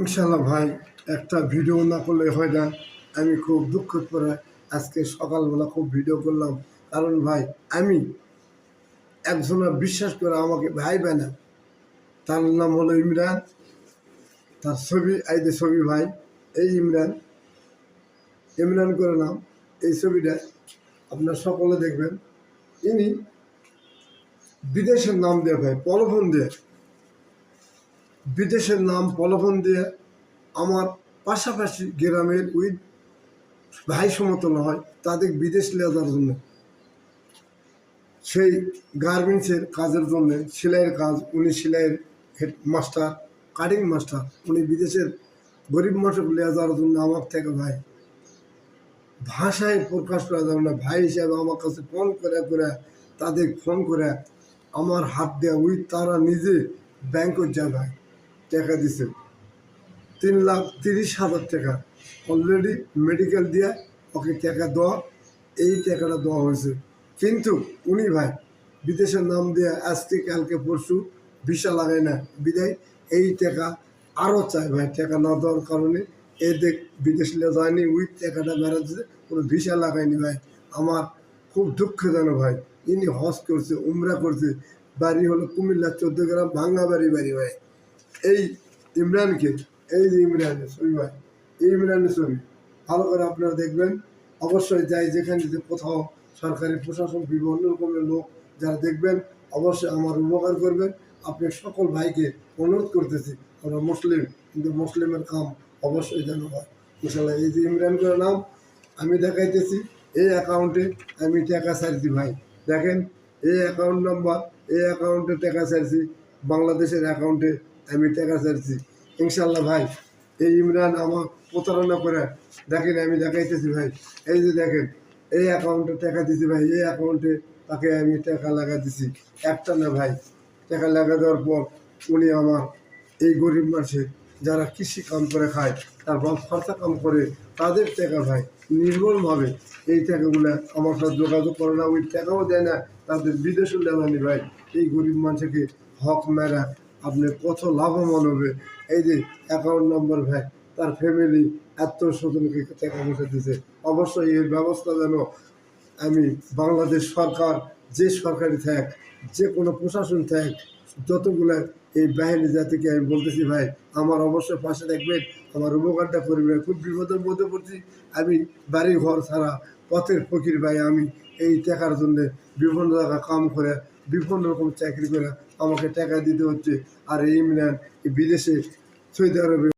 ইনশাল্লাহ ভাই, একটা ভিডিও না করলে হয় না। আমি খুব দুঃখ করে আজকে সকালবেলা খুব ভিডিও করলাম, কারণ ভাই আমি একজনের বিশ্বাস করে আমাকে ভাই না। তার নাম হলো ইমরান। তার ছবি এই যে ছবি ভাই, এই ইমরান, ইমরান করে নাম। এই ছবিটা আপনার সকলে দেখবেন। ইনি বিদেশের নাম দিয়ে ভাই, প্রলোভন দিয়ে, বিদেশের নাম প্রলোভন দিয়ে আমার পাশাপাশি গ্রামের ওই ভাই সমতল হয় তাদের বিদেশ নিয়ে যাওয়ার জন্য, সেই গার্মেন্টসের কাজের জন্য, সেলাইয়ের কাজ, উনি সেলাইয়ের হেড মাস্টার, কাটিং মাস্টার, উনি বিদেশের গরিব মানুষকে নিয়ে যাওয়ার জন্য আমার থেকে ভাই ভাষায় প্রকাশ করা যাবে না। ভাই হিসাবে আমার কাছে ফোন করে করে, তাদের ফোন করে আমার হাত দেওয়া, ওই তারা নিজে ব্যাংকে যায় ভাই, টাকা দিছে 3,30,000 টাকা অলরেডি মেডিকেল দিয়ে ওকে টাকা দেওয়া, এই টাকাটা দেওয়া হয়েছে। কিন্তু উনি ভাই বিদেশের নাম দিয়ে আজকে কালকে পরশু ভিসা লাগায় না, বিদায় এই টাকা আরও চায় ভাই। টাকা না দেওয়ার কারণে এদের বিদেশ নিয়ে যায়নি, ওই টাকাটা বেড়াচ্ছে, কোনো ভিসা লাগায়নি ভাই। আমার খুব দুঃখজনক ভাই। ইনি হজ করছে, উমরা করছে, বাড়ি হলো কুমিল্লা 14 গ্রাম ভাঙ্গা বাড়ি ভাই। এই ইমরানকে, এই যে ইমরানের ছবি ভাই, এই ইমরানের ছবি ভালো করে আপনারা দেখবেন। অবশ্যই যাই যেখানে যে কোথাও সরকারি প্রশাসন, বিভিন্ন রকমের লোক যারা দেখবেন, অবশ্যই আমার উপকার করবেন। আপনি সকল ভাইকে অনুরোধ করতেছি, আমরা মুসলিম, কিন্তু মুসলিমের কাম অবশ্যই যেন হয় ইনশাল্লাহ। এই যে ইমরান করে নাম আমি দেখাইতেছি, এই অ্যাকাউন্টে আমি টাকা ছাড়ছি ভাই। দেখেন এই অ্যাকাউন্ট নাম্বার, এই অ্যাকাউন্টে টাকা ছাড়ছি, বাংলাদেশের অ্যাকাউন্টে আমি টাকা ছাড়ছি ইনশাল্লাহ ভাই। এই ইমরান আমার প্রতারণা করে, দেখেন আমি দেখাইতেছি ভাই, এই যে দেখেন এই অ্যাকাউন্টে টাকা দিছি ভাই, এই অ্যাকাউন্টে তাকে আমি টাকা লাগা দিছি। একটা না ভাই, টাকা লাগা দেওয়ার পর উনি আমার এই গরিব মানুষের যারা কৃষি কাম করে খায়, তার বাপ খরচা কাম করে, তাদের টাকা ভাই নির্ভুলভাবে এই টাকাগুলো আমার সাথে যোগাযোগ করে না, ওই টাকাও দেয় না, তাদের বিদেশও লেনানি ভাই। এই গরিব মানুষকে হক মেরা আপনি কত লাভবান হবে। এই যে অ্যাকাউন্ট নম্বর ভাই, তার ফ্যামিলি আত্মস্বজনকে টাকা পয়সা দিছে। অবশ্যই এর ব্যবস্থা যেন আমি বাংলাদেশ সরকার, যে সরকারি থাক, যে কোনো প্রশাসন থাক, যতগুলো এই বাহিনী জাতিকে আমি বলতেছি ভাই, আমার অবশ্যই পাশে থাকবেন, আমার উপকারটা করবেন। খুব বিপদের মধ্যে পড়ছি আমি, বাড়ি ঘর ছাড়া পথের ফকির ভাই। আমি এই টাকার জন্যে বিভিন্ন জায়গায় কাম করে, বিভিন্ন রকম চাকরি করে আমাকে টাকা দিতে হচ্ছে। আর এই ইমরান বিদেশে, সৌদি আরবে